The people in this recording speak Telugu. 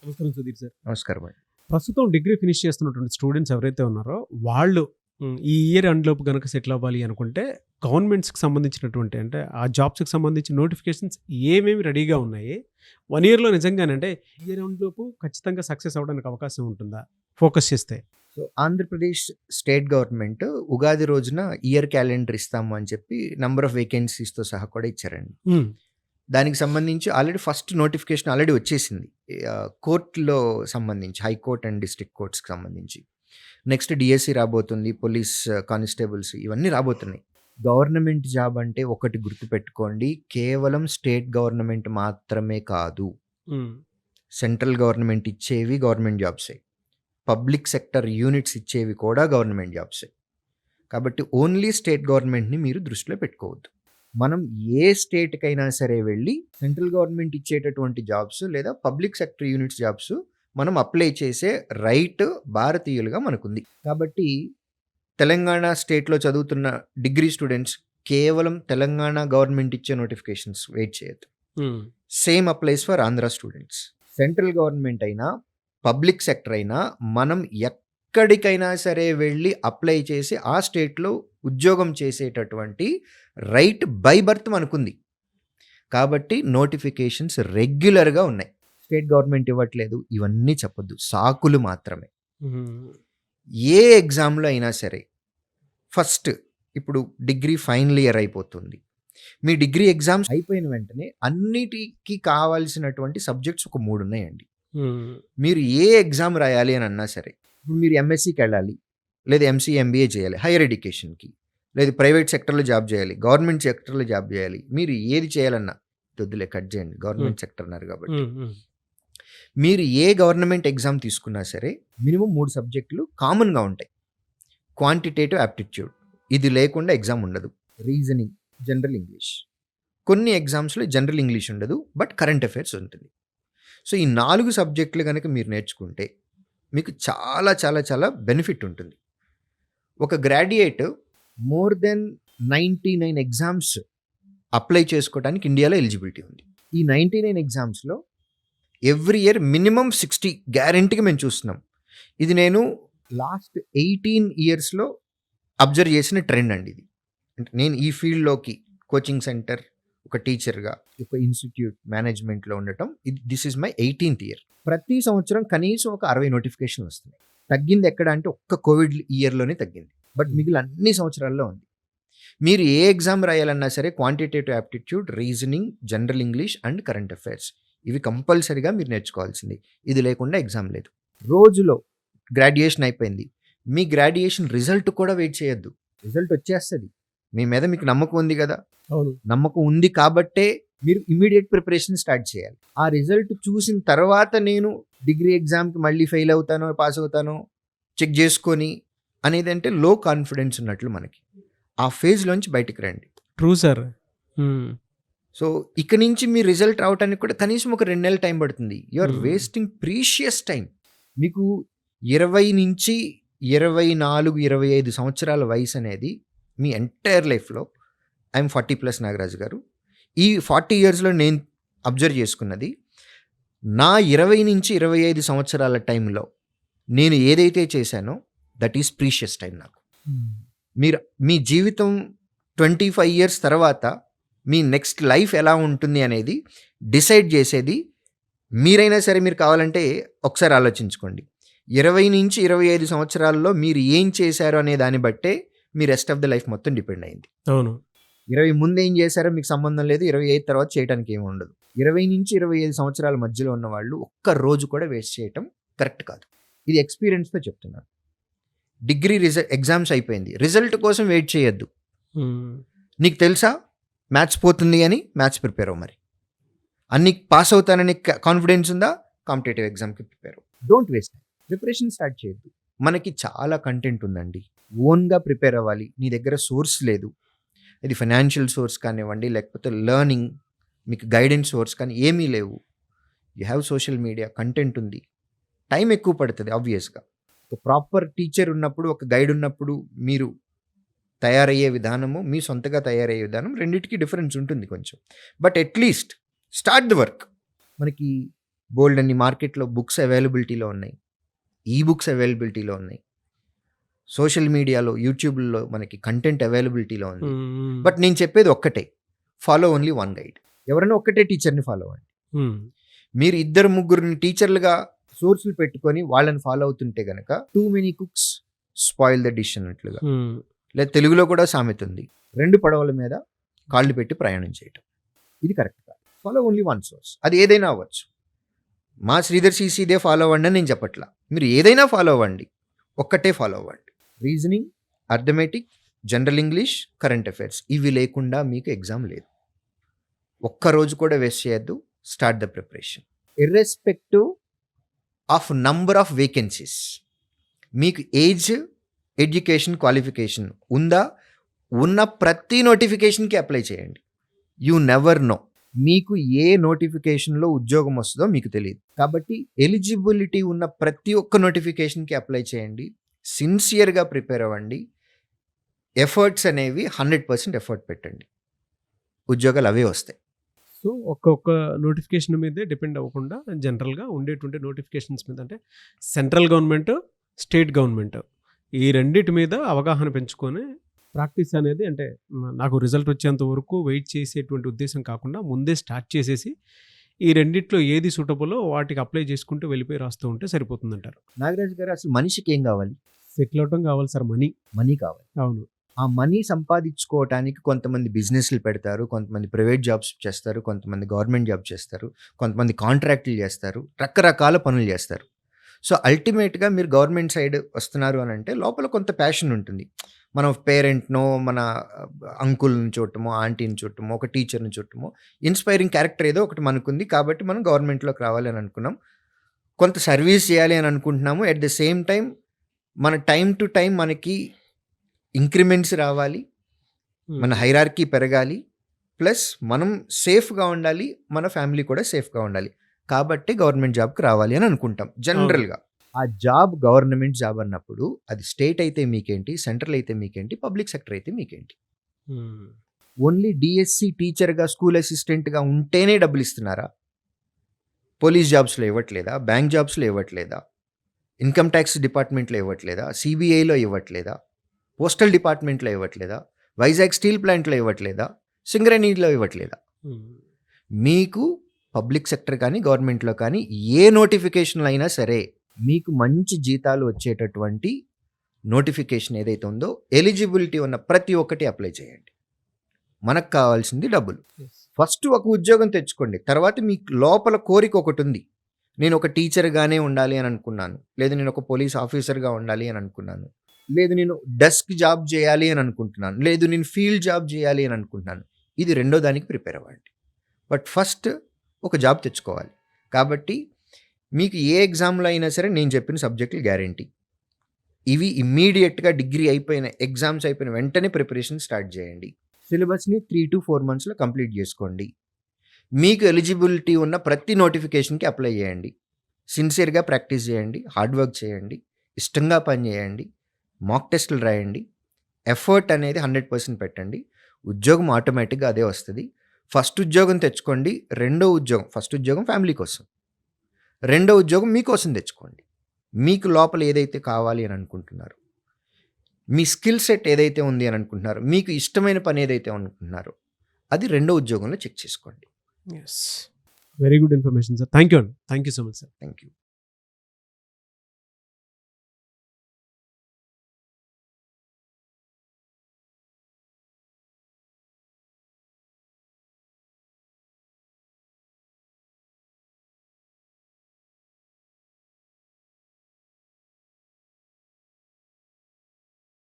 నమస్కారం సుధీర్ సార్. నమస్కారం అండి. ప్రస్తుతం డిగ్రీ ఫినిష్ చేస్తున్నటువంటి స్టూడెంట్స్ ఎవరైతే ఉన్నారో వాళ్ళు ఈ ఇయర్ ఎండ్‌లోపు గనక సెటిల్ అవ్వాలి అనుకుంటే గవర్నమెంట్స్‌కి సంబంధించినటువంటి అంటే ఆ జాబ్స్‌కి సంబంధించిన నోటిఫికేషన్స్ ఏమేమి రెడీగా ఉన్నాయి? 1 ఇయర్‌లో నిజంగానంటే ఇయర్ ఎండ్‌లోపు ఖచ్చితంగా సక్సెస్ అవ్వడానికి అవకాశం ఉంటుందా? ఫోకస్ చేస్తే. So, Andhra Pradesh state government Ugadi రోజున ఇయర్ క్యాలెండర్ ఇస్తాము అని చెప్పి నంబర్ ఆఫ్ వేకెన్సీస్‌తో సహా కూడా ఇచ్చారండి. హ్మ్. దానికి సంబంధించి ఆల్రెడీ ఫస్ట్ నోటిఫికేషన్ ఆల్రెడీ వచ్చేసింది. కోర్ట్‌లో సంబంధించి హైకోర్ట్ అండ్ డిస్ట్రిక్ట్ కోర్ట్స్‌కి సంబంధించి. నెక్స్ట్ డీఎస్సీ రాబోతుంది. పోలీస్ కానిస్టేబుల్స్ ఇవన్నీ రాబోతున్నాయి. గవర్నమెంట్ జాబ్ అంటే ఒకటి గుర్తుపెట్టుకోండి. కేవలం స్టేట్ గవర్నమెంట్ మాత్రమే కాదు. హ్మ్. సెంట్రల్ గవర్నమెంట్ ఇచ్చేవి గవర్నమెంట్ జాబ్సే. పబ్లిక్ సెక్టర్ యూనిట్స్ ఇచ్చేవి కూడా గవర్నమెంట్ జాబ్సే. కాబట్టి ఓన్లీ స్టేట్ గవర్నమెంట్‌ని మీరు దృష్టిలో పెట్టుకోవద్దు. మనం ఏ స్టేట్‌కైనా సరే వెళ్ళి సెంట్రల్ గవర్నమెంట్ ఇచ్చేటటువంటి జాబ్స్ లేదా పబ్లిక్ సెక్టర్ యూనిట్స్ జాబ్స్ మనం అప్లై చేసే రైట్ భారతీయులుగా మనకుంది. కాబట్టి తెలంగాణ స్టేట్‌లో చదువుతున్న డిగ్రీ స్టూడెంట్స్ కేవలం తెలంగాణ గవర్నమెంట్ ఇచ్చే నోటిఫికేషన్స్ వెయిట్ చేయొద్దు. హ్మ్. Same applies for Andhra students. Central government అయినా, పబ్లిక్ సెక్టర్ అయినా మనం ఎక్కడికైనా సరే వెళ్ళి అప్లై చేసి ఆ స్టేట్‌లో ఉద్యోగం చేసేటటువంటి రైట్ బై బర్త్ మనకుంది. కాబట్టి నోటిఫికేషన్స్ రెగ్యులర్‌గా ఉన్నాయి. స్టేట్ గవర్నమెంట్ ఇవ్వట్లేదు ఇవన్నీ చెప్పొద్దు. సాకులు మాత్రమే. హ్మ్. ఏ ఎగ్జామ్‌లో అయినా సరే ఫస్ట్ ఇప్పుడు డిగ్రీ ఫైనల్ ఇయర్ అయిపోతుంది. మీ డిగ్రీ ఎగ్జామ్స్ అయిపోయిన వెంటనే అన్నిటికి కావాల్సినటువంటి సబ్జెక్ట్స్ ఒక 3 ఉన్నాయండి. హ్మ్. మీరు ఏ ఎగ్జామ్ రాయాలి అని అన్నా సరే, ఇప్పుడు మీరు ఎంఎస్సీకి వెళ్ళాలి, లేదా ఎంసీఏ, ఎంబీఏ చేయాలి హైయర్ ఎడ్యుకేషన్‌కి, లేదు ప్రైవేట్ సెక్టర్‌లో జాబ్ చేయాలి, గవర్నమెంట్ సెక్టర్‌లో జాబ్ చేయాలి. మీరు ఏది చేయాలన్నా వద్దులే కట్ చేయండి. హ్మ్. గవర్నమెంట్ సెక్టర్ అన్నారు కాబట్టి. హ్మ్. హ్మ్. మీరు ఏ గవర్నమెంట్ ఎగ్జామ్ తీసుకున్నా సరే మినిమమ్ 3 సబ్జెక్టులు కామన్‌గా ఉంటాయి. క్వాంటిటేటివ్ యాప్టిట్యూడ్ ఇది లేకుండా ఎగ్జామ్ ఉండదు. Reasoning, general English. కొన్ని ఎగ్జామ్స్‌లో జనరల్ ఇంగ్లీష్ ఉండదు. బట్ కరెంట్ అఫైర్స్ ఉంటుంది. సో, ఈ 4 సబ్జెక్టులు గనక మీరు నేర్చుకుంటే మీకు చాలా చాలా చాలా బెనిఫిట్ ఉంటుంది. ఒక graduate more than 99 exams apply చేసుకోవడానికి ఇండియాలో ఎలిజిబిలిటీ ఉంది. ఈ 99 ఎగ్జామ్స్‌లో ఎవ్రీ ఇయర్ మినిమమ్ 60 గ్యారంటీగా మేము చూస్తున్నాం. ఇది నేను లాస్ట్ 18 ఇయర్స్‌లో అబ్జర్వ్ చేసిన ట్రెండ్ అండి ఇది. అంటే నేను ఈ ఫీల్డ్‌లోకి కోచింగ్ సెంటర్, ఒక టీచర్‌గా, ఒక ఇన్‌స్టిట్యూట్ మేనేజ్మెంట్‌లో ఉండటం దిస్ ఈజ్ మై 18థ్ ఇయర్. ప్రతి సంవత్సరం కనీసం ఒక 60 నోటిఫికేషన్‌లు వస్తున్నాయి. తగ్గింది ఎక్కడ అంటే ఒక్క కోవిడ్ ఇయర్‌లోనే తగ్గింది. బట్ మిగిలిన అన్ని సంవత్సరాల్లో ఉంది. మీరు ఏ ఎగ్జామ్ రాయాలన్నా సరే quantitative aptitude, reasoning, general English and current affairs ఇవి కంపల్సరీగా మీరు నేర్చుకోవాల్సింది. ఇది లేకుండా ఎగ్జామ్ లేదు. రోజులో గ్రాడ్యుయేషన్ అయిపోయింది. మీ గ్రాడ్యుయేషన్ రిజల్ట్ కూడా వెయిట్ చేయొద్దు. రిజల్ట్ వచ్చేస్తది. మీ మీద మీకు నమ్మకం ఉంది గదా! అవును. నమ్మకం ఉంది కాబట్టే మీరు ఇమ్మీడియేట్ ప్రిపరేషన్ స్టార్ట్ చేయాలి. ఆ రిజల్ట్ చూసిన తర్వాత నేను డిగ్రీ ఎగ్జామ్‌కి మళ్ళీ ఫెయిల్ అవుతానో, పాస్ అవుతానో చెక్ చేసుకొని అనేదంటే లో కాన్ఫిడెన్స్ ఉన్నట్లు మనకి. ఆ ఫేజ్‌లోంచి బయటికి రండి. True sir. హ్మ్. సో, ఇక నుంచి మీ రిజల్ట్ రావటానికి కూడా కనీసం ఒక 2 నెలలు టైం పడుతుంది. యూ ఆర్ హ్మ్. Wasting precious time. మీకు 20-24, 25 సంవత్సరాల వయసనేది మీ ఎంటైర్ లైఫ్‌లో ఐయామ్ 40+ నాగరాజు గారు. ఈ 40 ఇయర్స్‌లో నేను అబ్జర్వ్ చేసుకున్నది నా 20-25 సంవత్సరాల టైంలో నేను ఏదైతే చేశానో దట్ ఈస్ ప్రీషియస్ టైమ్ నాకు. హ్మ్. మీరు మీ జీవితం 25 ఇయర్స్ తర్వాత మీ నెక్స్ట్ లైఫ్ ఎలా ఉంటుంది అనేది డిసైడ్ చేసేది మీరైనా సరే మీరు కావాలంటే ఒకసారి ఆలోచించుకోండి. 20-25 సంవత్సరాల్లో మీరు ఏం చేశారు అనే దాన్ని బట్టే me rest of the life మొత్తం డిపెండ్ అయింది. అవును. 20 ముందు ఏం చేశారో మీకు సంబంధం లేదు. 25 తర్వాత చేయడానికి ఏమి ఉండదు. 20-25 సంవత్సరాల మధ్యలో ఉన్న వాళ్ళు ఒక్క రోజు కూడా వేస్ట్ చేయటం కరెక్ట్ కాదు. ఇది ఎక్స్‌పీరియన్స్‌తో చెప్తున్నాను. డిగ్రీ ఎగ్జామ్స్ అయిపోయింది. రిజల్ట్ కోసం వెయిట్ చేయొద్దు. హ్మ్. నీకు తెలుసా మ్యాథ్స్ పోతుంది అని మ్యాథ్స్ ప్రిపేర్ అవ్వు మరి. అన్ని పాస్ అవుతానని కాన్ఫిడెన్స్ ఉందా? కాంపిటేటివ్ ఎగ్జామ్‌కి ప్రిపేర్ అవ్వు. Don't waste time. Preparation start చేయొద్దు. మనకి చాలా కంటెంట్ ఉందండి. ఓన్‌గా ప్రిపేర్ అవ్వాలి. నీ దగ్గర సోర్స్ లేదు. ఇది ఫైనాన్షియల్ సోర్స్ కానివ్వండి, లేకపోతే లెర్నింగ్, మీకు గైడెన్స్ సోర్స్ కానీ ఏమీ లేవు. You have social media, content ఉంది. టైం ఎక్కువ పడుతుంది ఆబ్వియస్‌గా. ఒక ప్రాపర్ టీచర్ ఉన్నప్పుడు, ఒక గైడ్ ఉన్నప్పుడు మీరు తయారయ్యే విధానము, మీ సొంతగా తయారయ్యే విధానం రెండిటికి డిఫరెన్స్ ఉంటుంది కొంచెం. But at least start the work. మనకి బోల్డ్ అన్ని మార్కెట్లో బుక్స్ అవైలబిలిటీలో ఉన్నాయి, ఈ బుక్స్ అవైలబిలిటీలో ఉన్నాయి, సోషల్ మీడియాలో యూట్యూబ్లో మనకి కంటెంట్ అవైలబిలిటీలో ఉంది. బట్ నేను చెప్పేది ఒక్కటే, ఫాలో ఓన్లీ వన్ గైడ్. ఎవరైనా ఒక్కటే టీచర్ని ఫాలో అవ్వండి. మీరు ఇద్దరు ముగ్గురిని టీచర్లుగా సోర్సులు పెట్టుకొని వాళ్ళని ఫాలో అవుతుంటే గనక too many cooks spoil the dish అన్నట్లుగా. లేదా తెలుగులో కూడా సామెత ఉంది, 2 పడవల మీద కాళ్ళు పెట్టి ప్రయాణం చేయటం. ఇది కరెక్ట్ కాదు. ఫాలో ఓన్లీ వన్ సోర్స్, అది ఏదైనా అవ్వచ్చు. మా శ్రీధర్ సిసి ఇదే ఫాలో అవ్వండి అని నేను చెప్పట్లా, మీరు ఏదైనా ఫాలో అవ్వండి, ఒక్కటే ఫాలో అవ్వండి. Reasoning, arithmetic, general English, current affairs, ఇవి లేకుండా మీకు ఎగ్జామ్ లేదు. ఒక్కరోజు కూడా వేస్ట్ చేయొద్దు. Start the preparation irrespective of number of vacancies. మీకు ఏజ్, ఎడ్యుకేషన్, క్వాలిఫికేషన్ ఉందా, ఉన్న ప్రతి నోటిఫికేషన్కి అప్లై చేయండి. యూ నెవర్ నో మీకు ఏ నోటిఫికేషన్లో ఉద్యోగం వస్తుందో మీకు తెలియదు. కాబట్టి ఎలిజిబిలిటీ ఉన్న ప్రతి ఒక్క నోటిఫికేషన్కి అప్లై చేయండి. సిన్సియర్గా ప్రిపేర్ అవ్వండి. ఎఫర్ట్స్ అనేవి 100% ఎఫర్ట్ పెట్టండి, ఉద్యోగాలు అవే వస్తాయి. సో ఒక్కొక్క నోటిఫికేషన్ మీదే డిపెండ్ అవ్వకుండా జనరల్గా ఉండేటువంటి నోటిఫికేషన్స్ మీద, అంటే సెంట్రల్ గవర్నమెంట్, స్టేట్ గవర్నమెంట్, ఈ రెండింటి మీద అవగాహన పెంచుకొని ప్రాక్టీస్ అనేది, అంటే నాకు రిజల్ట్ వచ్చేంత వరకు వెయిట్ చేసేటువంటి ఉద్దేశం కాకుండా ముందే స్టార్ట్ చేసేసి ఈ రెండిట్లో ఏది సూటబుల్లో వాటికి అప్లై చేసుకుంటూ వెళ్ళిపోయి రాస్తూ ఉంటే సరిపోతుందంటారు. నాగరాజు గారు, అసలు మనిషికి ఏం కావాలి? సెటిల్ అవటం కావాలి సార్, మనీ కావాలి. అవును. ఆ మనీ సంపాదించుకోవటానికి కొంతమంది బిజినెస్లు పెడతారు, కొంతమంది ప్రైవేట్ జాబ్స్ చేస్తారు, కొంతమంది గవర్నమెంట్ జాబ్ చేస్తారు, కొంతమంది కాంట్రాక్టులు చేస్తారు, రకరకాల పనులు చేస్తారు. సో అల్టిమేట్గా మీరు గవర్నమెంట్ సైడ్ వస్తున్నారు అని అంటే లోపల కొంత ప్యాషన్ ఉంటుంది. మనం పేరెంట్నో, మన అంకుల్ని చూడటమో, ఆంటీని చూడటమో, ఒక టీచర్ని చూడటమో, ఇన్స్పైరింగ్ క్యారెక్టర్ ఏదో ఒకటి మనకుంది కాబట్టి మనం గవర్నమెంట్లోకి రావాలి అని అనుకున్నాం. కొంత సర్వీస్ చేయాలి అని అనుకుంటున్నాము. ఎట్ ద సేమ్ టైం మన టైం టు టైం మనకి ఇంక్రిమెంట్స్ రావాలి, మన హైరార్కీ పెరగాలి, ప్లస్ మనం సేఫ్గా ఉండాలి, మన ఫ్యామిలీ కూడా సేఫ్గా ఉండాలి. కాబట్టి గవర్నమెంట్ జాబ్కి రావాలి అని అనుకుంటాం జనరల్గా. ఆ జాబ్ గవర్నమెంట్ జాబ్ అన్నప్పుడు అది స్టేట్ అయితే మీకేంటి, సెంట్రల్ అయితే మీకేంటి, పబ్లిక్ సెక్టర్ అయితే మీకేంటి. ఓన్లీ డిఎస్సి టీచర్గా, స్కూల్ అసిస్టెంట్గా ఉంటేనే డబ్బులు ఇస్తున్నారా? పోలీస్ జాబ్స్లో ఇవ్వట్లేదా? బ్యాంక్ జాబ్స్లో ఇవ్వట్లేదా? ఇన్కమ్ ట్యాక్స్ డిపార్ట్మెంట్లో ఇవ్వట్లేదా? సిబిఐలో ఇవ్వట్లేదా? పోస్టల్ డిపార్ట్మెంట్లో ఇవ్వట్లేదా? వైజాగ్ స్టీల్ ప్లాంట్లో ఇవ్వట్లేదా? సింగరేణిలో ఇవ్వట్లేదా? మీకు పబ్లిక్ సెక్టర్ కానీ గవర్నమెంట్లో కానీ ఏ నోటిఫికేషన్లు అయినా సరే మీకు మంచి జీతాలు వచ్చేటటువంటి నోటిఫికేషన్ ఏదైతే ఉందో ఎలిజిబిలిటీ ఉన్న ప్రతి ఒక్కటి అప్లై చేయండి. మనకు కావాల్సింది డబ్బులు. ఫస్ట్ ఒక ఉద్యోగం తెచ్చుకోండి, తర్వాత మీకు లోపల కోరిక ఒకటి ఉంది, నేను ఒక టీచర్గానే ఉండాలి అని అనుకున్నాను, లేదు నేను ఒక పోలీస్ ఆఫీసర్గా ఉండాలి అని అనుకున్నాను, లేదు నేను డెస్క్ జాబ్ చేయాలి అని అనుకుంటున్నాను, లేదు నేను ఫీల్డ్ జాబ్ చేయాలి అని అనుకుంటున్నాను. ఇది రెండో దానికి ప్రిపేర్ అవ్వండి. బట్ ఫస్ట్ ఒక జాబ్ తెచ్చుకోవాలి. కాబట్టి మీకు ఏ ఎగ్జామ్లో అయినా సరే నేను చెప్పిన సబ్జెక్టులు గ్యారంటీ. ఇవి ఇమ్మీడియట్గా డిగ్రీ అయిపోయిన ఎగ్జామ్స్ అయిపోయిన వెంటనే ప్రిపరేషన్ స్టార్ట్ చేయండి. సిలబస్ని 3 to 4 monthsలో కంప్లీట్ చేసుకోండి. మీకు ఎలిజిబిలిటీ ఉన్న ప్రతి నోటిఫికేషన్కి అప్లై చేయండి. సిన్సియర్గా ప్రాక్టీస్ చేయండి, హార్డ్ వర్క్ చేయండి, ఇష్టంగా పని చేయండి, మాక్ టెస్టులు రాయండి. ఎఫర్ట్ అనేది 100% పెట్టండి. ఉద్యోగం ఆటోమేటిక్గా అదే వస్తుంది. ఫస్ట్ ఉద్యోగం తెచ్చుకోండి, ఫస్ట్ ఉద్యోగం ఫ్యామిలీ కోసం, రెండో ఉద్యోగం మీకోసం తెచ్చుకోండి. మీకు లోపల ఏదైతే కావాలి అని అనుకుంటున్నారు, మీ స్కిల్ సెట్ ఏదైతే ఉంది అని అనుకుంటున్నారు, మీకు ఇష్టమైన పని ఏదైతే అనుకుంటున్నారో అది రెండో ఉద్యోగంలో చెక్ చేసుకోండి. Very good information sir. Thank you so much sir. Thank you.